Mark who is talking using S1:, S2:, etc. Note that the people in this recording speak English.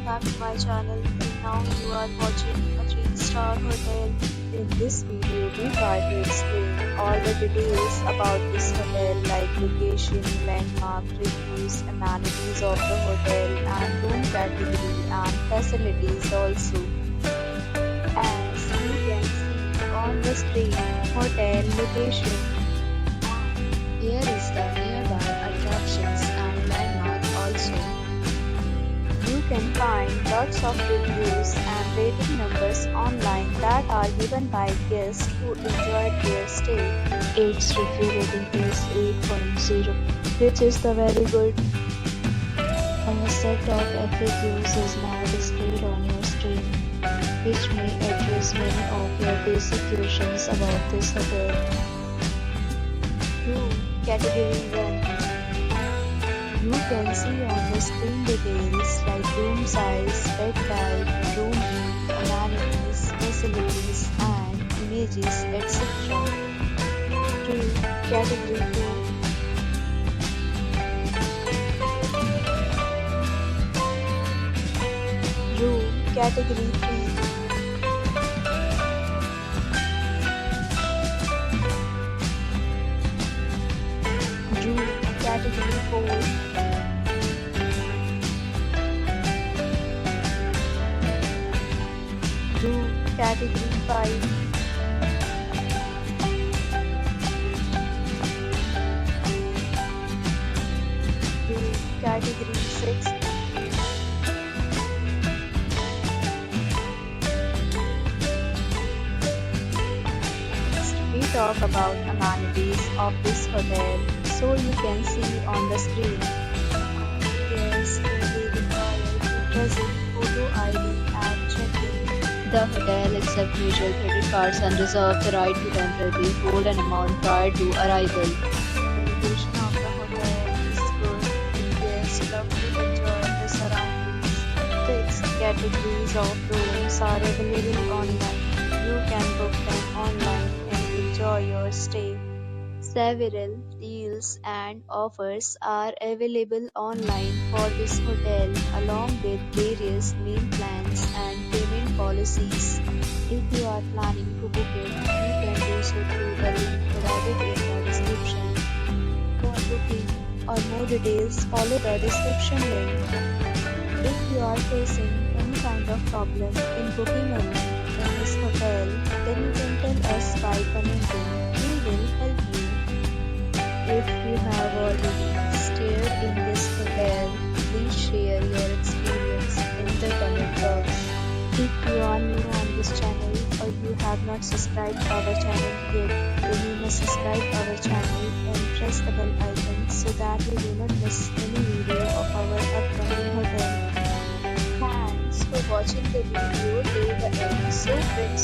S1: back to my channel, and now you are watching a 3-star hotel. In this video, we try to explain all the details about this hotel like location, landmark, reviews, amenities of the hotel and room category and facilities also. As you can see on the screen, hotel location. Here is the nearby attractions and landmark also. You can find lots of reviews and rating numbers online that are given by guests who enjoyed their stay. Its review rating is 8.0, which is the very good. A set of FAQs is now displayed on your screen, which may address many of your basic questions about this hotel. Room Category 1. You can see on the screen details like room size, bed type, room name, amenities, facilities and images, etc. Room Category 2. Room Category 3. Room Category 4. Room Category 5. Room Category 6. We talk about amenities of this hotel, so you can see on the screen. Guests will be required to present photo ID and check-in. The hotel accepts major credit cards and reserves the right to temporarily hold an amount prior to arrival. The location of the hotel is good. Guests love to enjoy the surroundings. Fixed categories of rooms are available online. You can book them online and enjoy your stay. Several deals and offers are available online for this hotel, along with various meal plans and payment policies. If you are planning to book it, you can do so through the link provided in the description. For booking or more details, follow the description link. If you are facing any kind of problem in booking a room in this hotel, then you can tell us by commenting. We will help you. If you have already stayed in this hotel, please share your experience in the comment box. If you are new on this channel or you have not subscribed our channel yet, then you must subscribe our channel and press the bell icon so that you do not miss any video of our upcoming hotel. Thanks for watching the video till the end. So friends,